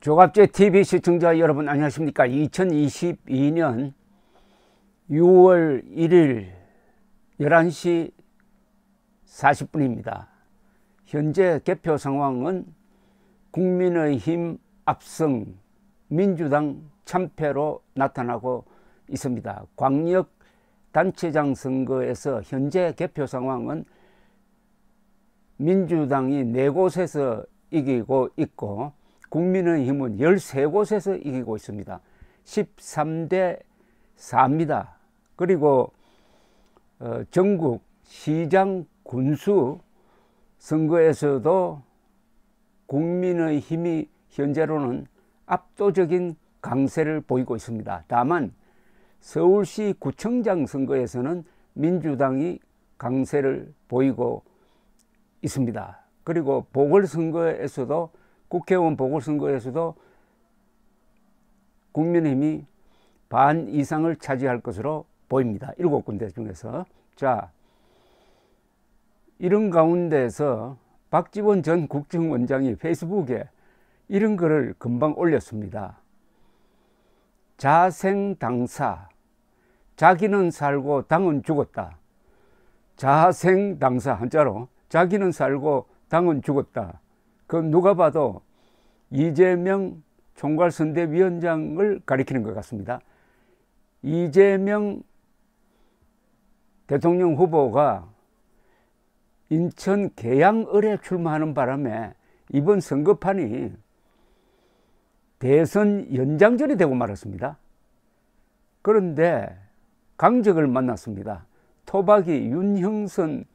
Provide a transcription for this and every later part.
조갑제 TV 시청자 여러분 안녕하십니까. 2022년 6월 1일 11시 40분입니다. 현재 개표 상황은 국민의힘 압승, 민주당 참패로 나타나고 있습니다. 광역단체장 선거에서 현재 개표 상황은 민주당이 4곳에서 이기고 있고 국민의힘은 13곳에서 이기고 있습니다. 13대 4입니다. 그리고 전국 시장 군수 선거에서도 국민의힘이 현재로는 압도적인 강세를 보이고 있습니다. 다만 서울시 구청장 선거에서는 민주당이 강세를 보이고 있습니다. 그리고 보궐선거에서도 국회의원 보궐선거에서도 국민의힘이 반 이상을 차지할 것으로 보입니다. 7군데 중에서. 자, 이런 가운데서 박지원 전 국정원장이 페이스북에 이런 글을 금방 올렸습니다. 자생당사, 자기는 살고 당은 죽었다. 자생당사 한자로 자기는 살고 당은 죽었다. 그 누가 봐도 이재명 총괄선대위원장을 가리키는 것 같습니다. 이재명 대통령 후보가 인천 계양을에 출마하는 바람에 이번 선거판이 대선 연장전이 되고 말았습니다. 그런데 강적을 만났습니다. 토박이 윤형선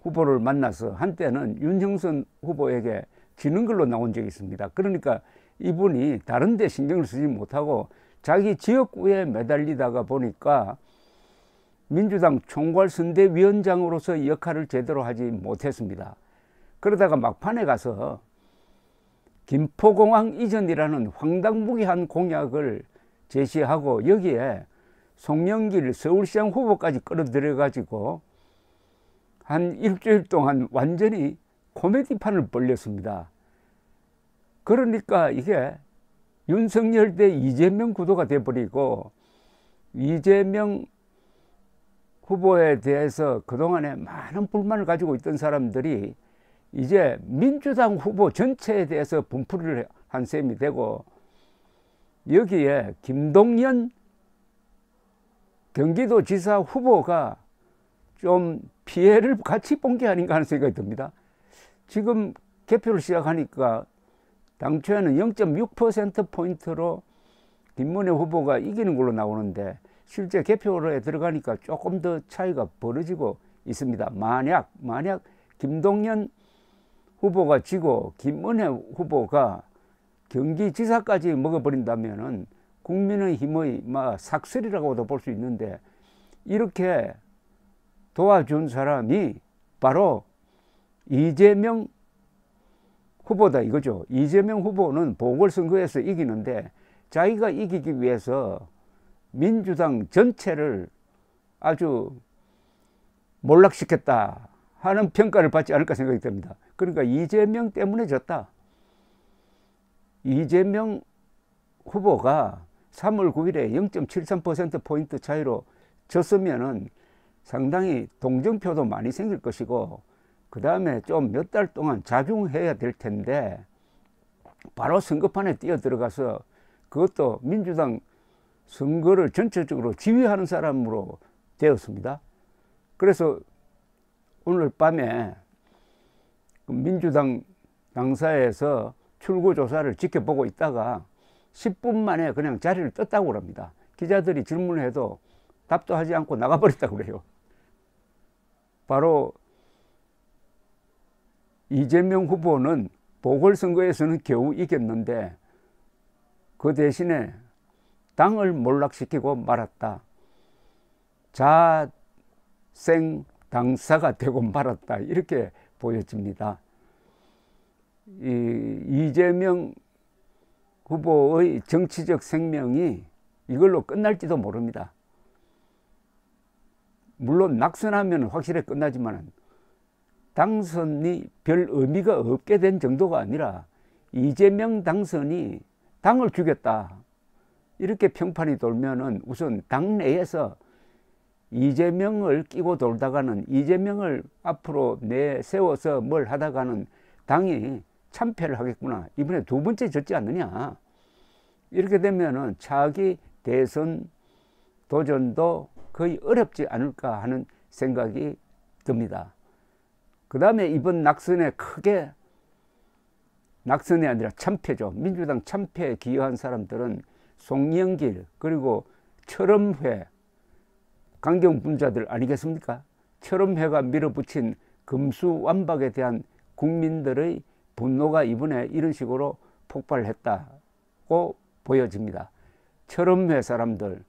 후보를 만나서 한때는 윤형선 후보에게 지는 걸로 나온 적이 있습니다. 그러니까 이분이 다른 데 신경을 쓰지 못하고 자기 지역구에 매달리다가 보니까 민주당 총괄선대위원장으로서 역할을 제대로 하지 못했습니다. 그러다가 막판에 가서 김포공항 이전이라는 황당무계한 공약을 제시하고 여기에 송영길 서울시장 후보까지 끌어들여 가지고 한 일주일 동안 완전히 코미디판을 벌렸습니다. 그러니까 이게 윤석열 대 이재명 구도가 돼버리고 이재명 후보에 대해서 그동안에 많은 불만을 가지고 있던 사람들이 이제 민주당 후보 전체에 대해서 분풀을 한 셈이 되고 여기에 김동연 경기도지사 후보가 좀 피해를 같이 본 게 아닌가 하는 생각이 듭니다. 지금 개표를 시작하니까 당초에는 0.6%포인트로 김문혜 후보가 이기는 걸로 나오는데 실제 개표에 들어가니까 조금 더 차이가 벌어지고 있습니다. 만약 김동연 후보가 지고 김문혜 후보가 경기지사까지 먹어버린다면은 국민의힘의 삭슬이라고도 볼 수 있는데 이렇게 도와준 사람이 바로 이재명 후보다 이거죠. 이재명 후보는 보궐선거에서 이기는데 자기가 이기기 위해서 민주당 전체를 아주 몰락시켰다 하는 평가를 받지 않을까 생각이 듭니다. 그러니까 이재명 때문에 졌다. 이재명 후보가 3월 9일에 0.73%포인트 차이로 졌으면은 상당히 동정표도 많이 생길 것이고 그 다음에 좀 몇 달 동안 자중해야 될 텐데 바로 선거판에 뛰어들어가서 그것도 민주당 선거를 전체적으로 지휘하는 사람으로 되었습니다. 그래서 오늘 밤에 민주당 당사에서 출구조사를 지켜보고 있다가 10분 만에 그냥 자리를 떴다고 합니다. 기자들이 질문을 해도 답도 하지 않고 나가버렸다고 그래요. 바로 이재명 후보는 보궐선거에서는 겨우 이겼는데 그 대신에 당을 몰락시키고 말았다. 자생당사가 되고 말았다. 이렇게 보여집니다. 이재명 후보의 정치적 생명이 이걸로 끝날지도 모릅니다. 물론 낙선하면 확실히 끝나지만 당선이 별 의미가 없게 된 정도가 아니라 이재명 당선이 당을 죽였다. 이렇게 평판이 돌면은 우선 당내에서 이재명을 끼고 돌다가는, 이재명을 앞으로 내세워서 뭘 하다가는 당이 참패를 하겠구나. 이번에 두 번째 졌지 않느냐. 이렇게 되면은 차기 대선 도전도 거의 어렵지 않을까 하는 생각이 듭니다. 그 다음에 이번 낙선에 크게, 낙선이 아니라 참패죠. 민주당 참패에 기여한 사람들은 송영길, 그리고 철험회, 강경분자들 아니겠습니까? 철험회가 밀어붙인 금수완박에 대한 국민들의 분노가 이번에 이런 식으로 폭발했다고 보여집니다. 철험회 사람들,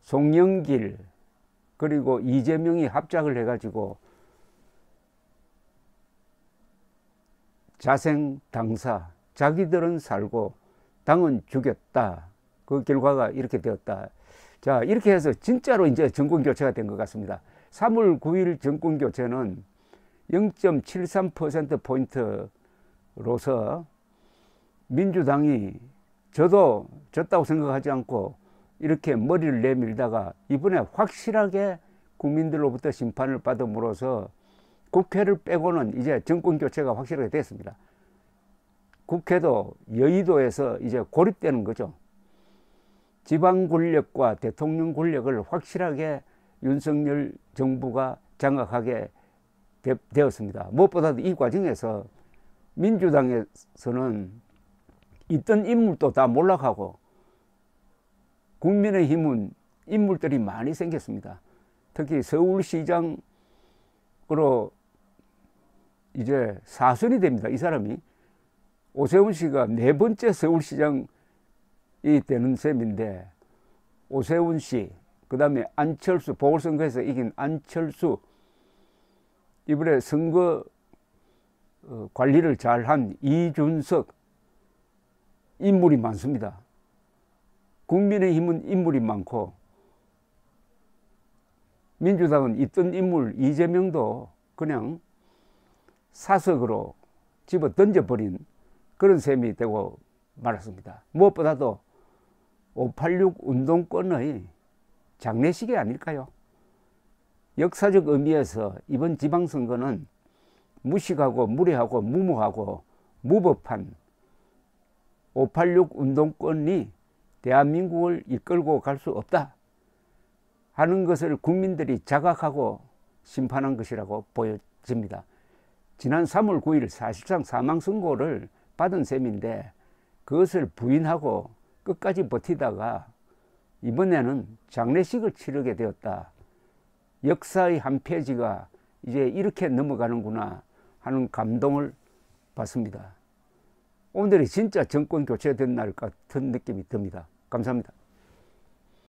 송영길, 그리고 이재명이 합작을 해가지고 자생 당사, 자기들은 살고 당은 죽였다. 그 결과가 이렇게 되었다. 자, 이렇게 해서 진짜로 이제 정권 교체가 된 것 같습니다. 3월 9일 정권 교체는 0.73%포인트로서 민주당이 저도 졌다고 생각하지 않고 이렇게 머리를 내밀다가 이번에 확실하게 국민들로부터 심판을 받음으로써 국회를 빼고는 이제 정권 교체가 확실하게 됐습니다. 국회도 여의도에서 이제 고립되는 거죠. 지방 권력과 대통령 권력을 확실하게 윤석열 정부가 장악하게 되었습니다. 무엇보다도 이 과정에서 민주당에서는 있던 인물도 다 몰락하고 국민의힘은 인물들이 많이 생겼습니다. 특히 서울시장으로 이제 4선이 됩니다. 이 사람이. 오세훈 씨가 4번째 서울시장이 되는 셈인데, 오세훈 씨, 그 다음에 안철수, 보궐선거에서 이긴 안철수, 이번에 선거 관리를 잘한 이준석, 인물이 많습니다. 국민의힘은 인물이 많고, 민주당은 있던 인물 이재명도 그냥 사석으로 집어 던져버린 그런 셈이 되고 말았습니다. 무엇보다도 586 운동권의 장례식이 아닐까요? 역사적 의미에서 이번 지방선거는 무식하고 무례하고 무모하고 무법한 586 운동권이 대한민국을 이끌고 갈 수 없다 하는 것을 국민들이 자각하고 심판한 것이라고 보여집니다. 지난 3월 9일 사실상 사망선고를 받은 셈인데 그것을 부인하고 끝까지 버티다가 이번에는 장례식을 치르게 되었다. 역사의 한 페이지가 이제 이렇게 넘어가는구나 하는 감동을 받습니다. 오늘이 진짜 정권 교체된 날 같은 느낌이 듭니다. 감사합니다.